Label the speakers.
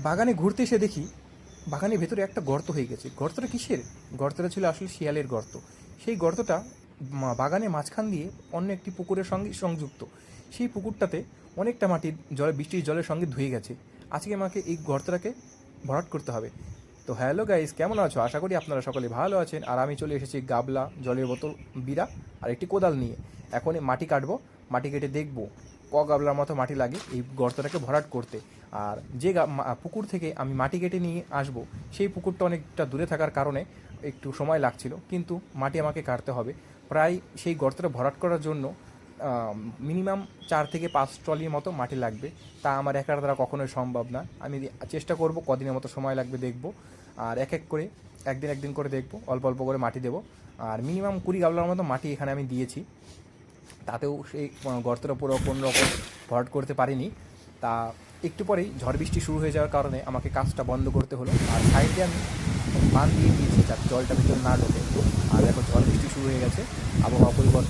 Speaker 1: বাগানে ঘুরতে এসে দেখি বাগানের ভেতরে একটা গর্ত হয়ে গেছে। গর্তটা কিসের? গর্তটা ছিল আসলে শিয়ালের গর্ত। সেই গর্তটা বাগানের মাঝখান দিয়ে অন্য একটি পুকুরের সঙ্গে সংযুক্ত। সেই পুকুরটাতে অনেকটা মাটির জলে, বৃষ্টির জলের সঙ্গে ধুয়ে গেছে। আজকে আমাকে এই গর্তটাকে ভরাট করতে হবে। তো হ্যালো গাইস, কেমন আছো? আশা করি আপনারা সকলে ভালো আছেন। আর আমি চলে এসেছি গাবলা, জলের বোতল, বিড়া আর একটি কোদাল নিয়ে। এখন এই মাটি কাটবো। মাটি কেটে দেখবো গাবলার মতো মাটি লাগে এই গর্তটাকে ভরাট করতে। আর যে পুকুর থেকে আমি মাটি কেটে নিয়ে আসব, সেই পুকুরটা অনেকটা দূরে থাকার কারণে একটু সময় লাগছিল, কিন্তু মাটি আমাকে কাটতে হবে। প্রায় সেই গর্তটা ভরাট করার জন্য মিনিমাম 4 থেকে 5 ট্রলির মতো মাটি লাগবে। তা আমার একার দ্বারা কখনোই সম্ভব না। আমি চেষ্টা করব কদিনের মতো সময় লাগবে দেখব। আর এক এক করে একদিন একদিন করে দেখব, অল্প অল্প করে মাটি দেবো। আর মিনিমাম 20 গাবলার মতো মাটি এখানে আমি দিয়েছি। তাতেও সেই গর্তটা পুরো কোনো রকম ভরাট করতে পারিনি। তা একটু পরেই ঝড় বৃষ্টি শুরু হয়ে যাওয়ার কারণে আমাকে কাজটা বন্ধ করতে হলো। আর সাইডে আমি বাঁধ দিয়ে দিয়েছি যাতে জলটা ভিতরে না ঢোকে। আর দেখো ঝড় বৃষ্টি শুরু হয়ে গেছে, আবহাওয়া পরিবর্তন।